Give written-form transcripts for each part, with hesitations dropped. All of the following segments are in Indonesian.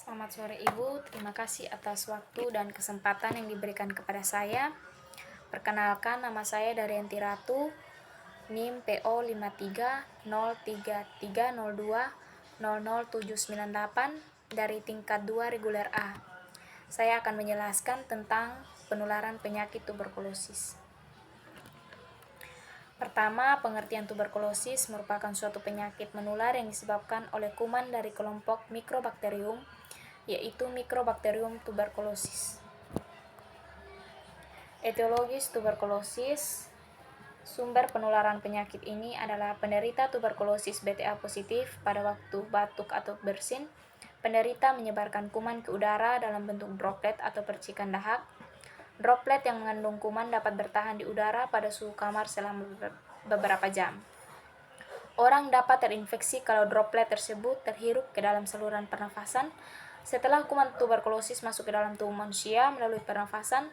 Selamat sore Ibu, terima kasih atas waktu dan kesempatan yang diberikan kepada saya. Perkenalkan, nama saya Daryanti Ratu, NIM PO 53030302000798 dari tingkat 2 reguler A. Saya akan menjelaskan tentang penularan penyakit tuberkulosis. Pertama, pengertian tuberkulosis merupakan suatu penyakit menular yang disebabkan oleh kuman dari kelompok Microbacterium, yaitu Microbacterium tuberculosis. Etiologis tuberkulosis. Sumber penularan penyakit ini adalah penderita tuberkulosis BTA positif pada waktu batuk atau bersin. Penderita menyebarkan kuman ke udara dalam bentuk droplet atau percikan dahak. Droplet yang mengandung kuman dapat bertahan di udara pada suhu kamar selama beberapa jam. Orang dapat terinfeksi kalau droplet tersebut terhirup ke dalam saluran pernafasan. Setelah kuman tuberkulosis masuk ke dalam tubuh manusia melalui pernafasan,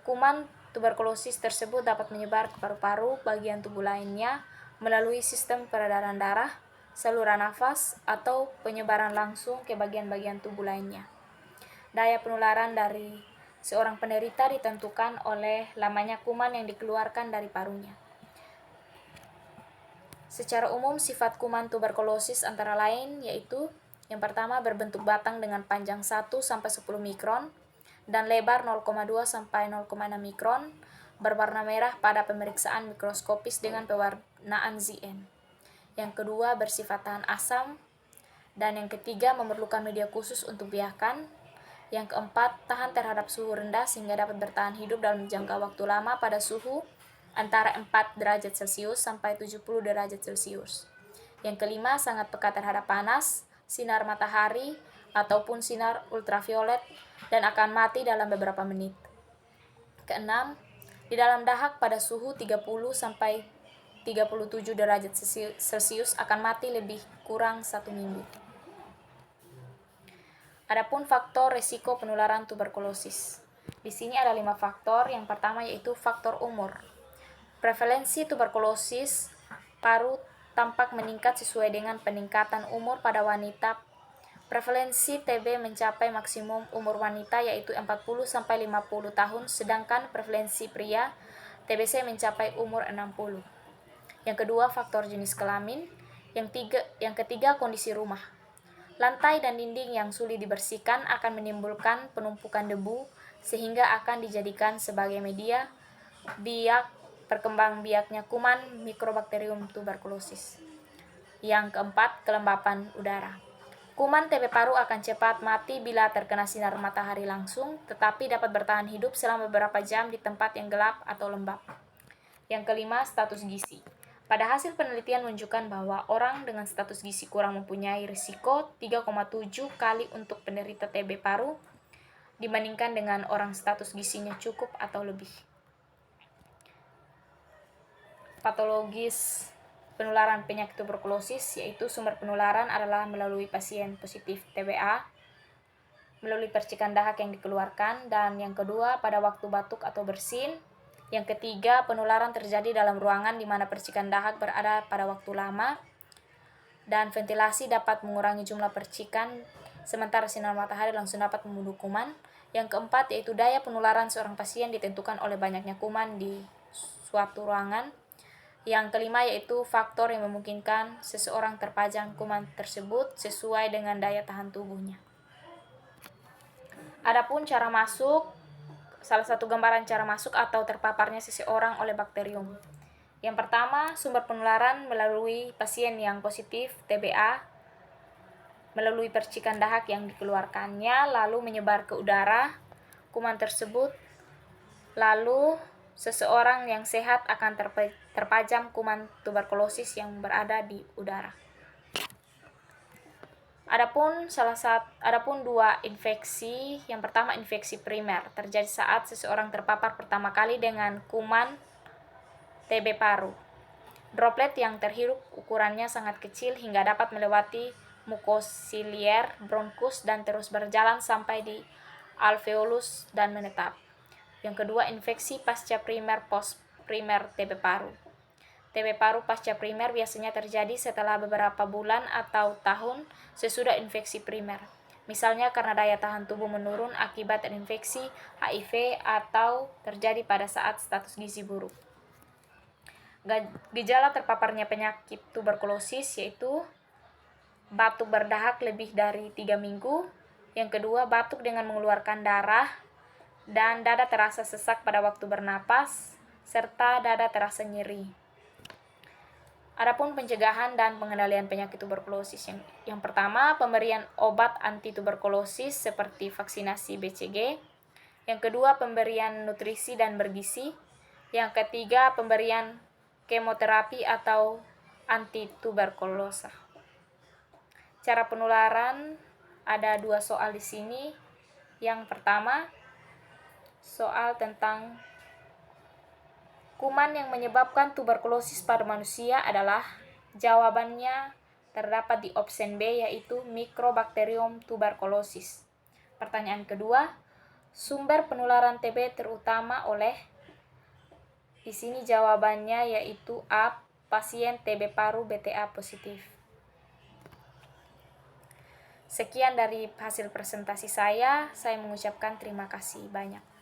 kuman tuberkulosis tersebut dapat menyebar ke paru-paru, bagian tubuh lainnya, melalui sistem peredaran darah, saluran nafas, atau penyebaran langsung ke bagian-bagian tubuh lainnya. Daya penularan dari seorang penderita ditentukan oleh lamanya kuman yang dikeluarkan dari parunya. Secara umum, sifat kuman tuberkulosis antara lain yaitu yang pertama, berbentuk batang dengan panjang 1-10 mikron dan lebar 0,2-0,6 mikron, berwarna merah pada pemeriksaan mikroskopis dengan pewarnaan ZN. Yang kedua, bersifat tahan asam. Dan yang ketiga, memerlukan media khusus untuk biakan. Yang keempat, tahan terhadap suhu rendah sehingga dapat bertahan hidup dalam jangka waktu lama pada suhu antara 4 derajat Celcius sampai 70 derajat Celcius. Yang kelima, sangat peka terhadap panas, sinar matahari, ataupun sinar ultraviolet dan akan mati dalam beberapa menit. Keenam, di dalam dahak pada suhu 30 sampai 37 derajat Celcius akan mati lebih kurang 1 minggu. Adapun faktor risiko penularan tuberkulosis. Di sini ada 5 faktor. Yang pertama yaitu faktor umur. Prevalensi tuberkulosis paru tampak meningkat sesuai dengan peningkatan umur pada wanita. Prevalensi TB mencapai maksimum umur wanita yaitu 40-50 tahun, sedangkan prevalensi pria TBC mencapai umur 60. Yang kedua, faktor jenis kelamin. Yang ketiga, kondisi rumah. Lantai dan dinding yang sulit dibersihkan akan menimbulkan penumpukan debu sehingga akan dijadikan sebagai media perkembangbiaknya kuman Microbacterium tuberculosis. Yang keempat, kelembapan udara. Kuman TB paru akan cepat mati bila terkena sinar matahari langsung, tetapi dapat bertahan hidup selama beberapa jam di tempat yang gelap atau lembab. Yang kelima, status gizi. Pada hasil penelitian menunjukkan bahwa orang dengan status gizi kurang mempunyai risiko 3,7 kali untuk penderita TB paru dibandingkan dengan orang status gizinya cukup atau lebih. Patologis penularan penyakit tuberkulosis, yaitu sumber penularan adalah melalui pasien positif TBA, melalui percikan dahak yang dikeluarkan, dan yang kedua pada waktu batuk atau bersin. Yang ketiga, penularan terjadi dalam ruangan di mana percikan dahak berada pada waktu lama, dan ventilasi dapat mengurangi jumlah percikan, sementara sinar matahari langsung dapat membunuh kuman. Yang keempat, yaitu daya penularan seorang pasien ditentukan oleh banyaknya kuman di suatu ruangan. Yang kelima, yaitu faktor yang memungkinkan seseorang terpajang kuman tersebut sesuai dengan daya tahan tubuhnya. Adapun cara masuk, salah satu gambaran cara masuk atau terpaparnya seseorang oleh bakterium. Yang pertama, sumber penularan melalui pasien yang positif TBA, melalui percikan dahak yang dikeluarkannya, lalu menyebar ke udara kuman tersebut, lalu seseorang yang sehat akan terpajam kuman tuberkulosis yang berada di udara. Adapun dua infeksi. Yang pertama, infeksi primer terjadi saat seseorang terpapar pertama kali dengan kuman TB paru. Droplet yang terhirup ukurannya sangat kecil hingga dapat melewati mukosilier, bronkus, dan terus berjalan sampai di alveolus dan menetap. Yang kedua, infeksi pasca primer post-primer TB paru. TB paru pasca primer biasanya terjadi setelah beberapa bulan atau tahun sesudah infeksi primer. misalnya karena daya tahan tubuh menurun akibat terinfeksi HIV atau terjadi pada saat status gizi buruk. Gejala terpaparnya penyakit tuberkulosis yaitu batuk berdahak lebih dari 3 minggu. Yang kedua, batuk dengan mengeluarkan darah dan dada terasa sesak pada waktu bernapas, serta dada terasa nyeri. Adapun pencegahan dan pengendalian penyakit tuberkulosis yang pertama, pemberian obat anti tuberkulosis seperti vaksinasi BCG. Yang kedua, pemberian nutrisi dan bergizi. Yang ketiga, pemberian kemoterapi atau anti tuberkulosa. Cara penularan ada 2 soal di sini. Yang pertama, soal tentang kuman yang menyebabkan tuberkulosis pada manusia adalah jawabannya terdapat di opsi B, yaitu Mycobacterium tuberculosis. Pertanyaan kedua, sumber penularan TB terutama oleh, di sini jawabannya yaitu A, pasien TB paru BTA positif. Sekian dari hasil presentasi saya mengucapkan terima kasih banyak.